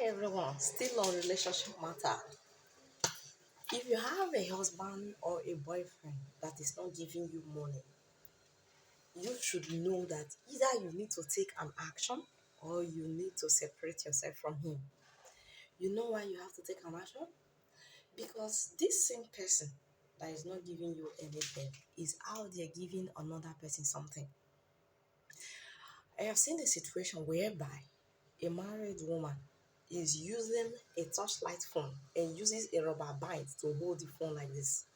everyone, still on relationship matter. If you have a husband or a boyfriend that is not giving you money, you should know that either you need to take an action or you need to separate yourself from him. You know why you have to take an action? Because this same person that is not giving you anything is out there giving another person something. I have seen a situation whereby a married woman is using a touchlight phone and uses a rubber band to hold the phone like this.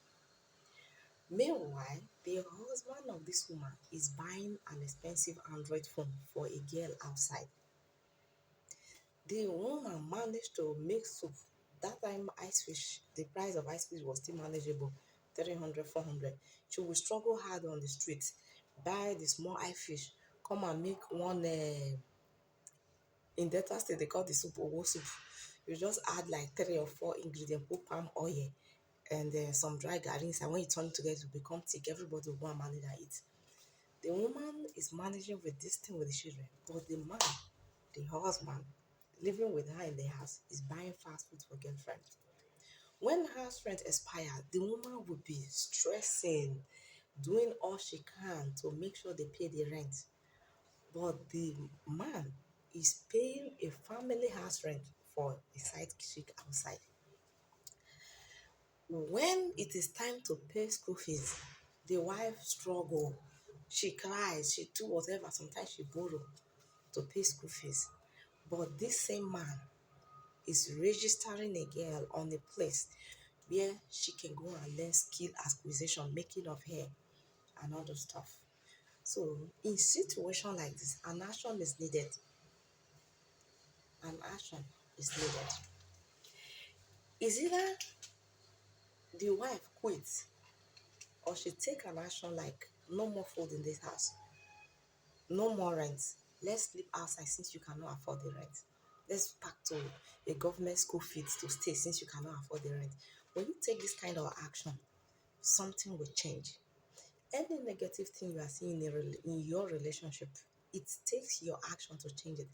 Meanwhile, the husband of this woman is buying an expensive Android phone for a girl outside. The woman managed to make soup. That time, ice fish, the price of ice fish was still manageable, 300, 400. She will struggle hard on the street, buy the small ice fish, come and make one in Delta State, they call the soup owo soup. You just add like 3 or 4 ingredients, put palm oil and some dry garlic. And when you turn it together, it will become thick. Everybody will go and manage and eat. The woman is managing with this thing with the children, but the man, the husband, living with her in the house, is buying fast food for girlfriend. When house rent expires, the woman will be stressing, doing all she can to make sure they pay the rent. But the man is paying a family house rent for a side chick outside. When it is time to pay school fees, the wife struggle. She cries, she do whatever. Sometimes she borrow to pay school fees. But this same man is registering a girl on a place where she can go and learn skill acquisition, making of hair and other stuff. So in situation like this, an action is needed. An action is needed. Is either the wife quits or she take an action like no more food in this house, no more rent. Let's sleep outside since you cannot afford the rent. Let's pack to a government school fees to stay since you cannot afford the rent. When you take this kind of action, something will change. Any negative thing you are seeing in your relationship, it takes your action to change it.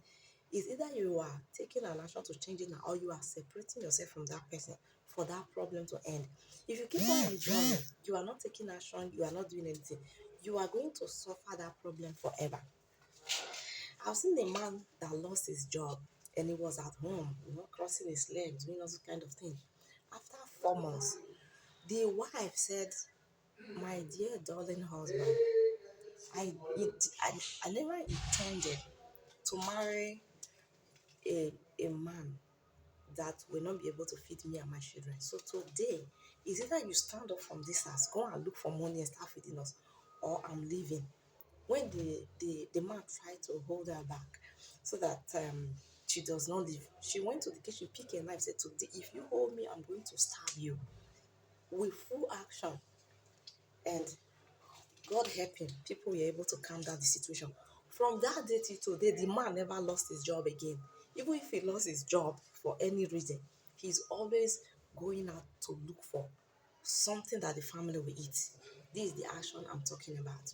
It's either you are taking an action to change it now or you are separating yourself from that person for that problem to end. If you keep on enjoying, you are not taking action, you are not doing anything, you are going to suffer that problem forever. I've seen a man that lost his job and he was at home, crossing his legs, doing all those kind of things. After 4 months, the wife said, "My dear darling husband, I never intended to marry a man that will not be able to feed me and my children. So today, is either you stand up from this house, go and look for money and start feeding us, or I'm leaving." When the man tried to hold her back so that she does not leave, she went to the kitchen, picked a knife, said, "Today, if you hold me, I'm going to stab you." With full action. And God help him, people were able to calm down the situation. From that day till today, the man never lost his job again. Even if he lost his job for any reason, he's always going out to look for something that the family will eat. This is the action I'm talking about.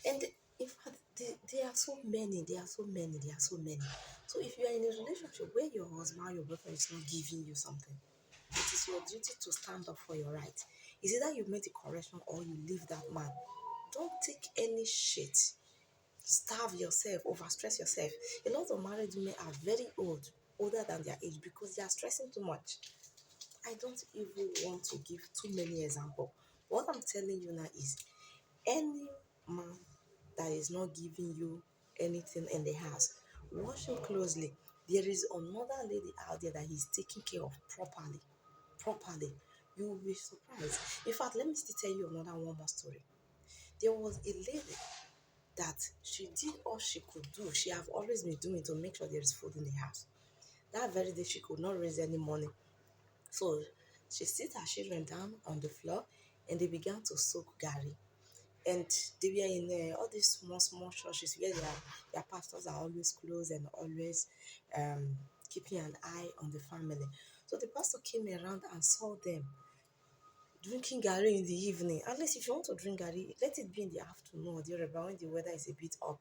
And in fact, there are so many, there are so many, there are so many. So if you are in a relationship where your husband, your boyfriend is not giving you something, it is your duty to stand up for your right. It's either you make the correction or you leave that man. Don't take any shit. Starve yourself, overstress yourself. A lot of married women are very old, older than their age because they are stressing too much. I don't even want to give too many examples. What I'm telling you now is any man that is not giving you anything in the house, watch him closely. There is another lady out there that he's taking care of properly. Properly. You will be surprised. In fact, let me still tell you another one more story. There was a lady that she did all she could do. She have always been doing to make sure there is food in the house. That very day, she could not raise any money. So she sit her children down on the floor and they began to soak gari. And they were in all these small, small churches where their pastors are always close and always keeping an eye on the family. So the pastor came around and saw them drinking gari in the evening. At least if you want to drink gari, let it be in the afternoon or the when the weather is a bit up.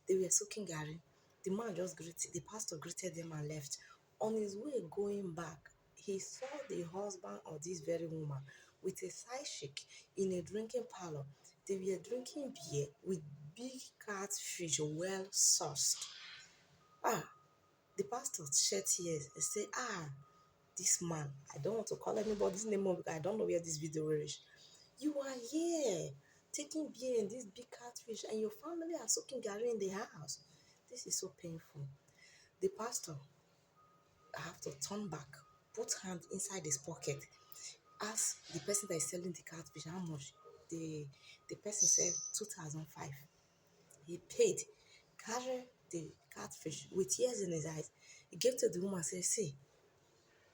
They were soaking gari. The man just greeted, the pastor greeted them and left. On his way going back, he saw the husband of this very woman with a side chick in a drinking parlor. They were drinking beer with big catfish, well sauced. Ah, the pastor shed tears and said, this man, I don't want to call anybody's name because I don't know where this video will reach. You are here taking beer in this big catfish and your family are soaking Gary in the house. This is so painful. The pastor have to turn back, put hand inside his pocket, ask the person that is selling the catfish how much. The person said 2005. He paid, carry the catfish with tears in his eyes. He gave to the woman and said, see,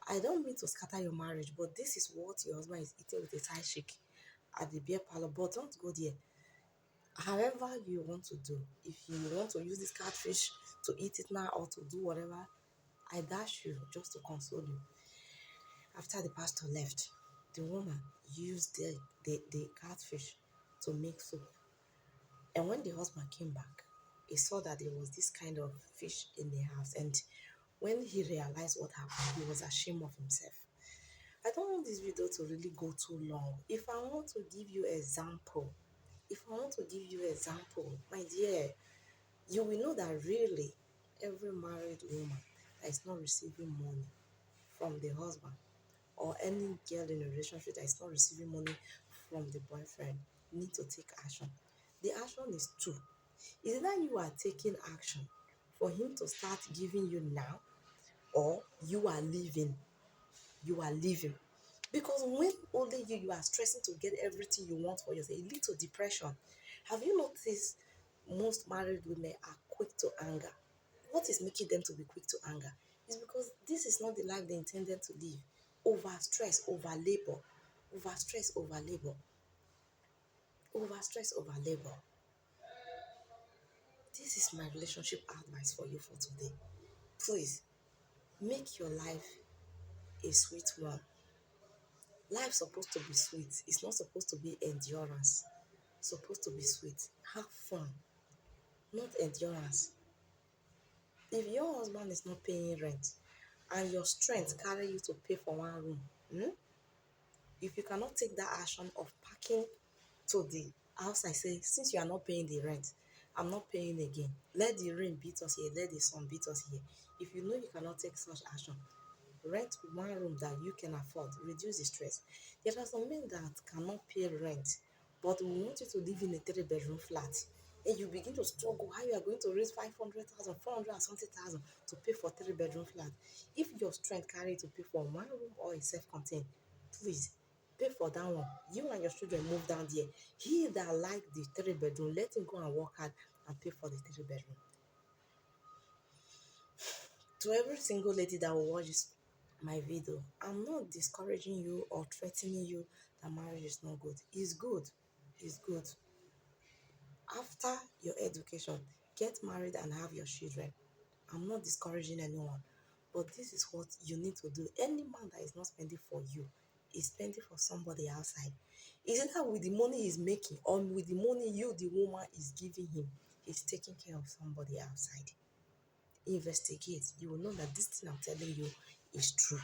I don't mean to scatter your marriage, but this is what your husband is eating with a side chick at the beer parlor. But don't go there. However you want to do, if you want to use this catfish to eat it now or to do whatever, I dash you just to console you. After the pastor left, the woman used the catfish to make soup. And when the husband came back, he saw that there was this kind of fish in the house. And when he realized what happened, he was ashamed of himself. I don't want this video to really go too long. If I want to give you example, my dear, you will know that really every married woman that is not receiving money from the husband, or any girl in a relationship that is not receiving money from the boyfriend, need to take action. The action is two. Is that you are taking action for him to start giving you now, or you are leaving. Because when only you are stressing to get everything you want for yourself, it leads to depression. Have you noticed most married women are quick to anger? What is making them to be quick to anger? Is because this is not the life they intended to live. Over stress, over labor. Over stress, over labor. Over stress, over labor. This is my relationship advice for you for today. Please, make your life a sweet one. Life's supposed to be sweet. It's not supposed to be endurance. It's supposed to be sweet. Have fun, not endurance. If your husband is not paying rent and your strength carry you to pay for one room, if you cannot take that action of packing to the house, I say, since you are not paying the rent, I'm not paying again. Let the rain beat us here. Let the sun beat us here. If you know you cannot take such action, rent one room that you can afford. Reduce the stress. There are some men that cannot pay rent, but we want you to live in a 3-bedroom flat. And you begin to struggle how you are going to raise 500,000, 400 and something thousand to pay for 3-bedroom flat. If your strength carry to pay for one room or a self-contained, please pay for that one. You and your children move down there. He that like the 3-bedroom, let him go and work hard and pay for the 3-bedroom. To every single lady that will watch my video, I'm not discouraging you or threatening you that marriage is not good. It's good. It's good. After your education, get married and have your children. I'm not discouraging anyone, but this is what you need to do. Any man that is not spending for you is spending for somebody outside. Is it that with the money he's making or with the money you, the woman, is giving him, he's taking care of somebody outside? Investigate. You will know that this thing I'm telling you is true.